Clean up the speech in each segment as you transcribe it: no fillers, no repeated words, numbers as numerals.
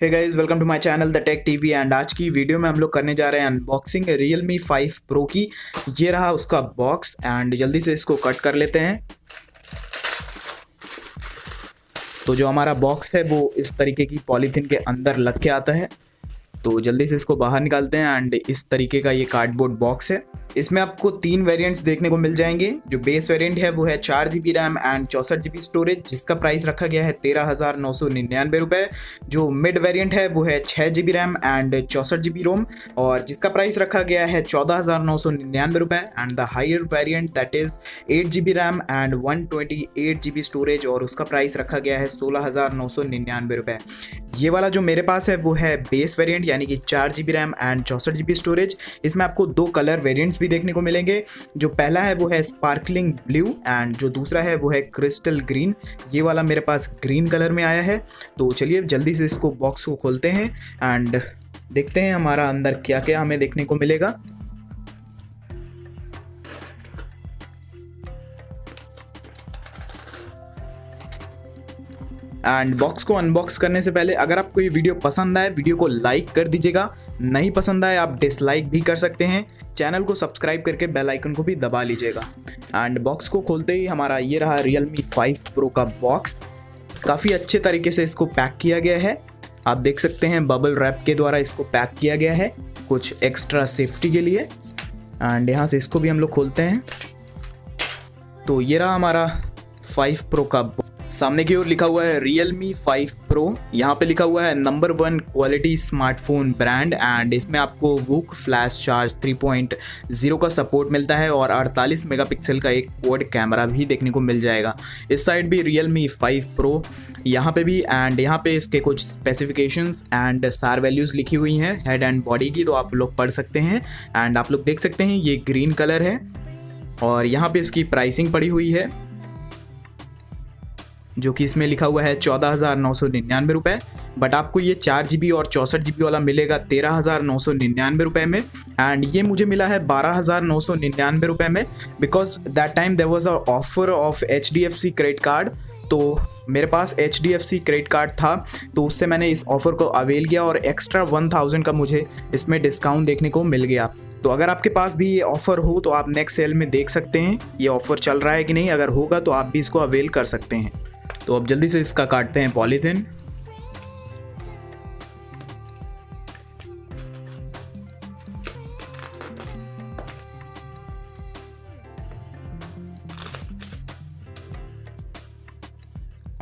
Hey guys, welcome to my channel the tech TV. And आज की video में हम लोग करने जा रहे हैं अनबॉक्सिंग Realme 5 Pro की। ये रहा उसका बॉक्स एंड जल्दी से इसको कट कर लेते हैं। तो जो हमारा बॉक्स है वो इस तरीके की पॉलीथीन के अंदर लग के आता है। तो जल्दी से इसको बाहर निकालते हैं एंड इस तरीके का ये कार्डबोर्ड बॉक्स है। इसमें आपको 3 वेरिएंट्स देखने को मिल जाएंगे। जो बेस वेरिएंट है वो है 4GB RAM and 64GB storage, जिसका प्राइस रखा गया है 13,999 रुपये। जो मिड वेरिएंट है वो है 6GB रैम एंड 64GB रोम, और जिसका प्राइस रखा गया है 14,999 रुपये। And the higher variant that is 8GB RAM and 128GB storage, और उसका प्राइस रखा गया है 16,999 रुपये। ये वाला जो मेरे पास है वो है बेस वेरिएंट, यानी कि 4GB RAM and 64GB storage. इसमें आपको 2 कलर वेरिएंट्स भी देखने को मिलेंगे। जो पहला है वो है स्पार्कलिंग ब्लू एंड जो दूसरा है वो है क्रिस्टल ग्रीन। ये वाला मेरे पास ग्रीन कलर में आया है। तो चलिए जल्दी से इसको बॉक्स को खोलते हैं एंड देखते हैं हमारा अंदर क्या क्या हमें देखने को मिलेगा। एंड बॉक्स को अनबॉक्स करने से पहले अगर आपको ये वीडियो पसंद आए, वीडियो को लाइक कर दीजिएगा। नहीं पसंद आए आप डिसलाइक भी कर सकते हैं। चैनल को सब्सक्राइब करके बेल आइकन को भी दबा लीजिएगा। एंड बॉक्स को खोलते ही हमारा ये रहा Realme 5 Pro का बॉक्स। काफ़ी अच्छे तरीके से इसको पैक किया गया है। आप देख सकते हैं बबल रैप के द्वारा इसको पैक किया गया है कुछ एक्स्ट्रा सेफ्टी के लिए। एंड यहाँ से इसको भी हम लोग खोलते हैं। तो ये रहा हमारा 5 Pro का। सामने की ओर लिखा हुआ है Realme 5 Pro। यहाँ पे लिखा हुआ है number 1 quality smartphone brand. And इसमें आपको वूक फ्लैश चार्ज 3.0 का सपोर्ट मिलता है और 48 मेगापिक्सल का एक क्वाड कैमरा भी देखने को मिल जाएगा। इस साइड भी Realme 5 Pro यहाँ पे भी। एंड यहाँ पे इसके कुछ स्पेसिफिकेशंस एंड सार वैल्यूज़ लिखी हुई हैं हेड एंड बॉडी की, तो आप लोग पढ़ सकते हैं। एंड आप लोग देख सकते हैं ये ग्रीन कलर है और यहाँ पे इसकी प्राइसिंग पड़ी हुई है, जो कि इसमें लिखा हुआ है 14,999 रुपये। बट आपको ये 4GB और 64GB वाला मिलेगा 13,999 रुपये में। एंड ये मुझे मिला है 12,999 रुपये में, because that time there was a offer of HDFC credit card. तो मेरे पास HDFC क्रेडिट कार्ड था, तो उससे मैंने इस ऑफ़र को अवेल किया और एक्स्ट्रा 1,000 का मुझे इसमें डिस्काउंट देखने को मिल गया। तो अगर आपके पास भी ये ऑफ़र हो तो आप नेक्स्ट सेल में देख सकते हैं ये ऑफ़र चल रहा है कि नहीं। अगर होगा तो आप भी इसको अवेल कर सकते हैं। तो अब जल्दी से इसका काटते हैं पॉलीथिन।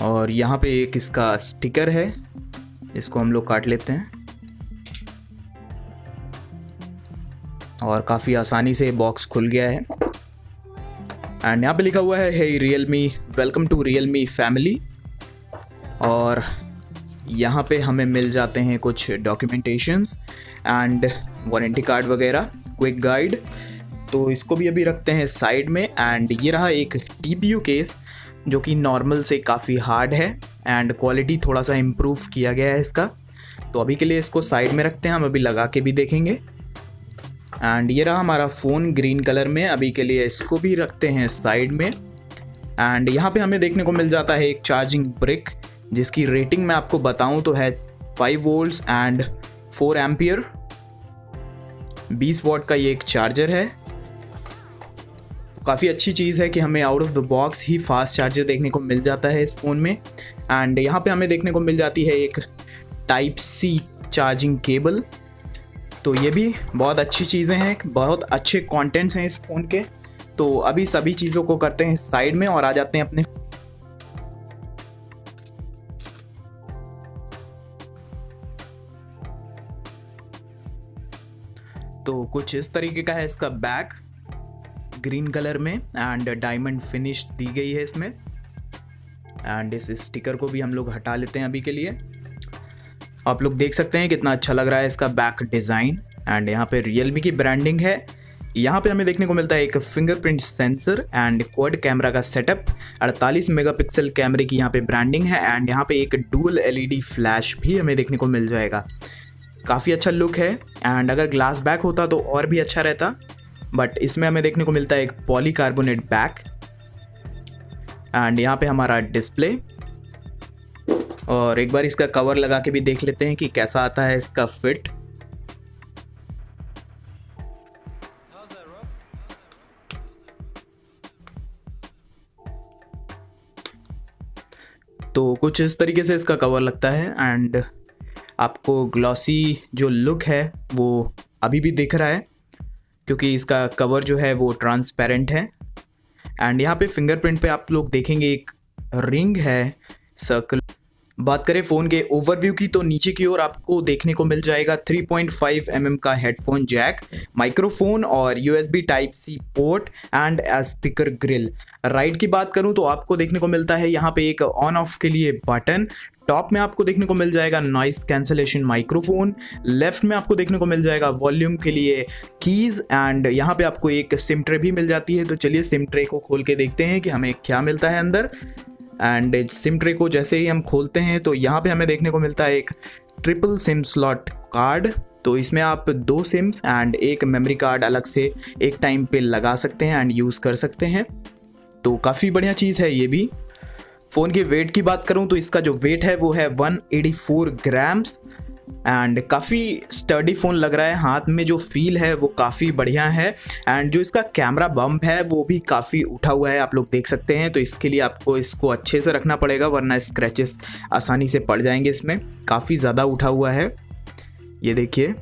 और यहाँ पे एक इसका स्टिकर है, इसको हम लोग काट लेते हैं। और काफ़ी आसानी से बॉक्स खुल गया है। एंड यहाँ पे लिखा हुआ है hey Realme, welcome to Realme family. और यहाँ पे हमें मिल जाते हैं कुछ डॉक्यूमेंटेशंस एंड वारंटी कार्ड वगैरह, क्विक गाइड। तो इसको भी अभी रखते हैं साइड में। एंड ये रहा एक TPU केस, जो कि नॉर्मल से काफ़ी हार्ड है एंड क्वालिटी थोड़ा सा इम्प्रूव किया गया है इसका। तो अभी के लिए इसको साइड में रखते हैं, हम अभी लगा के भी देखेंगे। एंड ये रहा हमारा फ़ोन ग्रीन कलर में, अभी के लिए इसको भी रखते हैं साइड में। एंड यहाँ पे हमें देखने को मिल जाता है एक चार्जिंग ब्रिक, जिसकी रेटिंग मैं आपको बताऊँ तो है 5 वोल्ट्स एंड 4 एम्पियर। 20 वॉट का ये एक चार्जर है। काफ़ी अच्छी चीज़ है कि हमें out of the box he fast charger देखने को मिल जाता है इस फ़ोन में। एंड यहाँ पे हमें देखने को मिल जाती है एक Type-C चार्जिंग केबल। तो ये भी बहुत अच्छी चीज़ें हैं, बहुत अच्छे कंटेंट्स हैं इस फ़ोन के। तो अभी सभी चीज़ों को करते हैं साइड में और आ जाते हैं अपने। तो कुछ इस तरीके का है इसका बैक, ग्रीन कलर में एंड डायमंड फिनिश दी गई है इसमें। एंड इस स्टिकर को भी हम लोग हटा लेते हैं अभी के लिए। आप लोग देख सकते हैं कितना अच्छा लग रहा है इसका बैक डिज़ाइन। एंड यहाँ पे Realme की ब्रांडिंग है। यहाँ पे हमें देखने को मिलता है एक fingerprint sensor and quad camera का सेटअप। 48 मेगापिक्सल कैमरे की यहाँ पे ब्रांडिंग है। एंड यहाँ पे एक डुअल LED फ्लैश भी हमें देखने को मिल जाएगा। काफ़ी अच्छा लुक है। एंड अगर ग्लास बैक होता तो और भी अच्छा रहता, बट इसमें हमें देखने को मिलता है एक पॉलीकार्बोनेट बैक। एंड यहाँ पे हमारा डिस्प्ले। और एक बार इसका कवर लगा के भी देख लेते हैं कि कैसा आता है इसका फिट। तो कुछ इस तरीके से इसका कवर लगता है एंड आपको ग्लॉसी जो लुक है वो अभी भी दिख रहा है क्योंकि इसका कवर जो है वो ट्रांसपेरेंट है। एंड यहाँ पे फिंगरप्रिंट पे आप लोग देखेंगे एक रिंग है सर्कल। बात करें फ़ोन के ओवरव्यू की तो नीचे की ओर आपको देखने को मिल जाएगा 3.5 mm का हेडफोन जैक, माइक्रोफोन और USB Type-C port and speaker grill. Right की बात करूं तो आपको देखने को मिलता है यहाँ पे एक ऑन ऑफ के लिए बटन। टॉप में आपको देखने को मिल जाएगा नॉइस कैंसलेशन माइक्रोफोन। लेफ्ट में आपको देखने को मिल जाएगा वॉल्यूम के लिए कीज़ एंड यहाँ पे आपको एक सिम ट्रे भी मिल जाती है। तो चलिए सिम ट्रे को खोल के देखते हैं कि हमें क्या मिलता है अंदर। एंड सिम ट्रे को जैसे ही हम खोलते हैं तो यहाँ पे हमें देखने को मिलता है एक ट्रिपल सिम स्लॉट कार्ड। तो इसमें आप 2 सिम्स एंड एक मेमोरी कार्ड अलग से एक टाइम पे लगा सकते हैं एंड यूज़ कर सकते हैं। तो काफ़ी बढ़िया चीज़ है ये भी। फ़ोन के वेट की बात करूं तो इसका जो वेट है वो है 184 ग्राम्स एंड काफ़ी स्टर्डी फ़ोन लग रहा है। हाथ में जो फील है वो काफ़ी बढ़िया है एंड जो इसका कैमरा बम्प है वो भी काफ़ी उठा हुआ है, आप लोग देख सकते हैं। तो इसके लिए आपको इसको अच्छे से रखना पड़ेगा वरना स्क्रैचेस आसानी से पड़ जाएंगे। इसमें काफ़ी ज़्यादा उठा हुआ है, ये देखिए।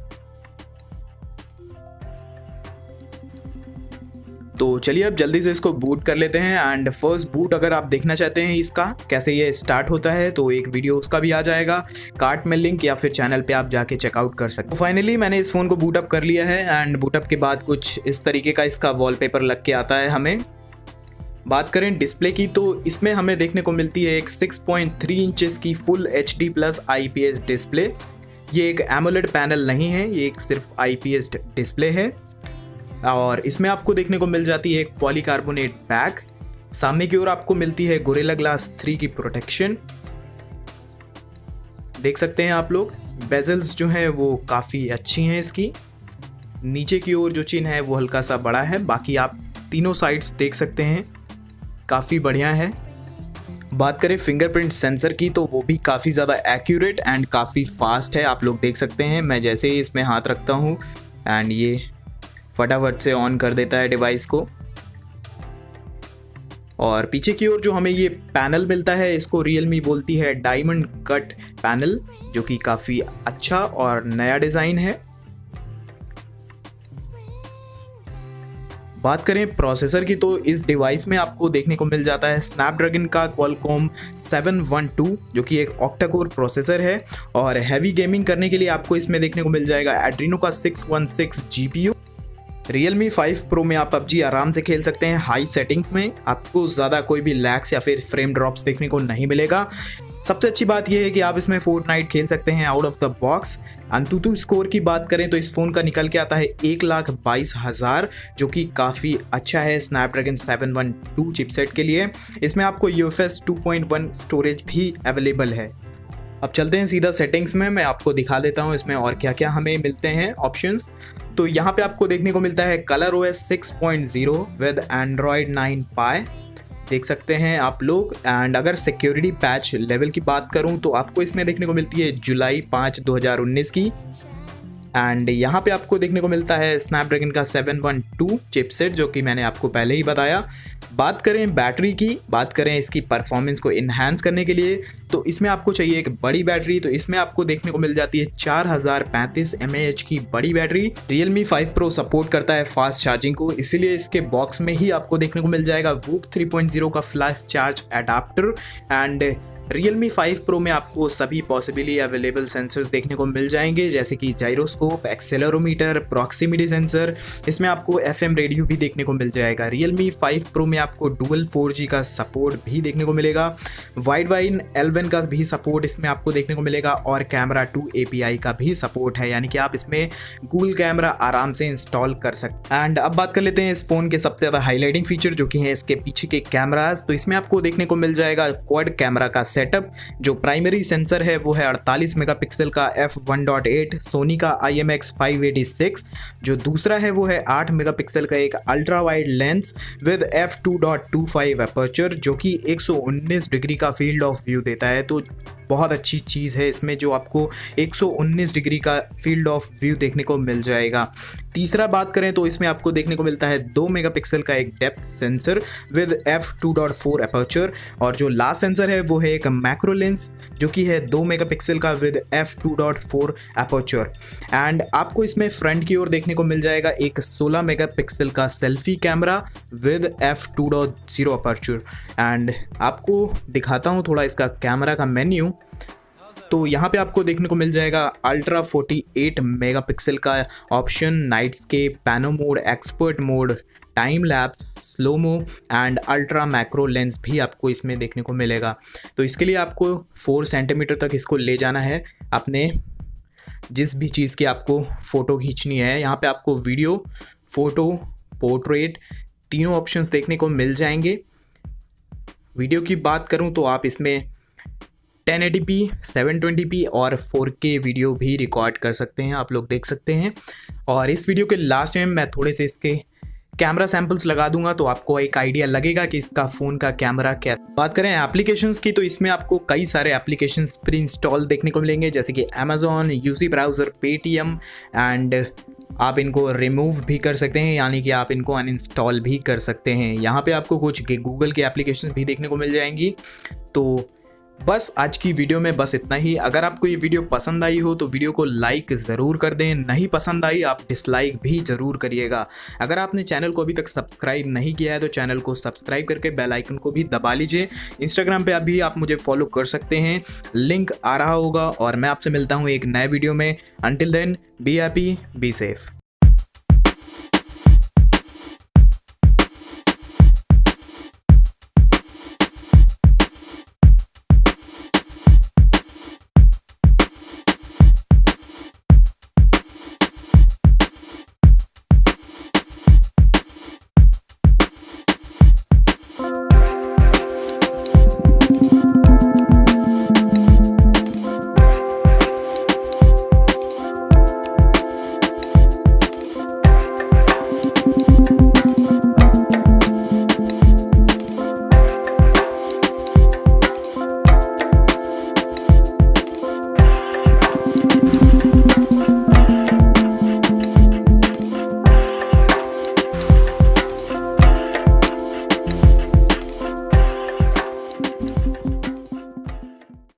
तो चलिए अब जल्दी से इसको बूट कर लेते हैं एंड फर्स्ट बूट अगर आप देखना चाहते हैं इसका कैसे ये स्टार्ट होता है तो एक वीडियो उसका भी आ जाएगा कार्ट में लिंक, या फिर चैनल पे आप जाके चेकआउट कर सकते हैं। फाइनली मैंने इस फ़ोन को बूटअप कर लिया है एंड बूटअप के बाद कुछ इस तरीके का इसका वॉलपेपर लग के आता है हमें। बात करें डिस्प्ले की तो इसमें हमें देखने को मिलती है एक 6.3 इंचेस की फुल HD+ IPS डिस्प्ले। ये एक एमोलेड पैनल नहीं है, ये एक सिर्फ IPS डिस्प्ले है और इसमें आपको देखने को मिल जाती है एक पॉलीकार्बोनेट बैक। सामने की ओर आपको मिलती है गोरिल्ला ग्लास 3 की प्रोटेक्शन, देख सकते हैं आप लोग। बेजल्स जो हैं वो काफ़ी अच्छी हैं इसकी। नीचे की ओर जो चिन्ह है वो हल्का सा बड़ा है, बाकी आप तीनों साइड्स देख सकते हैं, काफ़ी बढ़िया है। बात करें फिंगरप्रिंट सेंसर की तो वो भी काफ़ी ज़्यादा एक्यूरेट एंड काफ़ी फास्ट है, आप लोग देख सकते हैं। मैं जैसे ही इसमें हाथ रखता हूँ एंड ये फटाफट से ऑन कर देता है डिवाइस को। और पीछे की ओर जो हमें ये पैनल मिलता है इसको Realme बोलती है डायमंड कट पैनल, जो कि काफ़ी अच्छा और नया डिज़ाइन है। बात करें प्रोसेसर की तो इस डिवाइस में आपको देखने को मिल जाता है स्नैपड्रैगन का Qualcomm 712 जो कि एक ऑक्टा कोर प्रोसेसर है। और हैवी गेमिंग करने के लिए आपको इसमें देखने को मिल जाएगा एड्रीनो का 616 GPU। Realme 5 Pro में आप PUBG आराम से खेल सकते हैं हाई सेटिंग्स में, आपको ज़्यादा कोई भी लैग्स या फिर फ्रेम ड्रॉप्स देखने को नहीं मिलेगा। सबसे अच्छी बात यह है कि आप इसमें फोर्टनाइट खेल सकते हैं out of the box. अंतुतु score की बात करें तो इस फ़ोन का निकल के आता है 1,22,000 जो कि काफ़ी अच्छा है स्नैपड्रैगन 712 चिपसेट के लिए। इसमें आपको UFS 2.1 स्टोरेज भी अवेलेबल है। अब चलते हैं सीधा सेटिंग्स में, मैं आपको दिखा देता हूँ इसमें और क्या क्या हमें मिलते हैं ऑप्शंस। तो यहाँ पे आपको देखने को मिलता है ColorOS 6.0 विद Android 9 Pie, देख सकते हैं आप लोग। एंड अगर सिक्योरिटी पैच लेवल की बात करूं तो आपको इसमें देखने को मिलती है जुलाई 5, 2019 की। एंड यहाँ पे आपको देखने को मिलता है स्नैपड्रैगन का 712 चिपसेट जो कि मैंने आपको पहले ही बताया। बात करें बैटरी की, बात करें इसकी परफॉर्मेंस को इन्हांस करने के लिए तो इसमें आपको चाहिए एक बड़ी बैटरी। तो इसमें आपको देखने को मिल जाती है 4035 mAh की बड़ी बैटरी। Realme 5 Pro सपोर्ट करता है फास्ट चार्जिंग को, इसीलिए इसके बॉक्स में ही आपको देखने को मिल जाएगा WOOC 3.0 का flash charge adapter. And Realme 5 Pro में आपको सभी पॉसिबली अवेलेबल सेंसर्स देखने को मिल जाएंगे जैसे कि जाइरोस्कोप, एक्सेलेरोमीटर, प्रॉक्सिमिटी सेंसर। इसमें आपको FM रेडियो भी देखने को मिल जाएगा। Realme 5 Pro में आपको डुअल 4G का सपोर्ट भी देखने को मिलेगा। वाइड L1 का भी सपोर्ट इसमें आपको देखने को मिलेगा और कैमरा 2 API का भी सपोर्ट है, यानी कि आप इसमें गूगल कैमरा आराम से इंस्टॉल कर सकते हैं। एंड अब बात कर लेते हैं इस फ़ोन के सबसे ज़्यादा हाईलाइटिंग फीचर जो कि है इसके पीछे के कैमराज। तो इसमें आपको देखने को मिल जाएगा क्वाड कैमरा का सेटअप। जो प्राइमरी सेंसर है वो है 48 मेगापिक्सल का f1.8 सोनी का IMX586। जो दूसरा है वो है 8 मेगापिक्सल का एक ultra wide lens with f2.25 aperture जो कि 119 डिग्री का फील्ड ऑफ व्यू देता है। तो बहुत अच्छी चीज़ है इसमें, जो आपको 119 डिग्री का फील्ड ऑफ व्यू देखने को मिल जाएगा। तीसरा बात करें तो इसमें आपको देखने को मिलता है 2 मेगापिक्सल का एक depth sensor with f2.4 aperture, और जो लास्ट सेंसर है वो है एक मैक्रो लेंस जो कि है 2 मेगापिक्सल का विद f2.4 अपर्चर। एंड आपको इसमें फ्रंट की ओर देखने को मिल जाएगा एक 16 मेगापिक्सल का selfie camera with f2.0 aperture. And आपको दिखाता हूँ थोड़ा इसका कैमरा का मेन्यू। तो यहाँ पे आपको देखने को मिल जाएगा अल्ट्रा 48 मेगापिक्सल का option, nightscape, pano mode, expert mode, time lapse, slomo and ultra macro lens भी आपको इसमें देखने को मिलेगा। तो इसके लिए आपको 4 सेंटीमीटर तक इसको ले जाना है अपने जिस भी चीज़ की आपको फ़ोटो खींचनी है। यहाँ पे आपको वीडियो, फ़ोटो, पोर्ट्रेट तीनों ऑप्शंस देखने को मिल जाएंगे। वीडियो की बात करूँ तो आप इसमें 1080p, 720p और 4K वीडियो भी रिकॉर्ड कर सकते हैं, आप लोग देख सकते हैं। और इस वीडियो के लास्ट में मैं थोड़े से इसके कैमरा सैंपल्स लगा दूंगा तो आपको एक आइडिया लगेगा कि इसका फ़ोन का कैमरा कैसा। बात करें एप्लीकेशंस की तो इसमें आपको कई सारे एप्लीकेशंस प्री इंस्टॉल देखने को मिलेंगे, जैसे कि Amazon, UC browser, Paytm, and आप इनको रिमूव भी कर सकते हैं, यानी कि आप इनको अनइंस्टॉल भी कर सकते हैं। यहाँ पे आपको कुछ गूगल के एप्लीकेशंस भी देखने को मिल जाएंगी। तो बस आज की वीडियो में बस इतना ही। अगर आपको ये वीडियो पसंद आई हो तो वीडियो को लाइक ज़रूर कर दें, नहीं पसंद आई आप डिसलाइक भी ज़रूर करिएगा। अगर आपने चैनल को अभी तक सब्सक्राइब नहीं किया है तो चैनल को सब्सक्राइब करके बेल आइकन को भी दबा लीजिए। इंस्टाग्राम पे अभी आप मुझे फॉलो कर सकते हैं, लिंक आ रहा होगा। और मैं आपसे मिलता हूँ एक नए वीडियो में। Until then, be happy, be safe.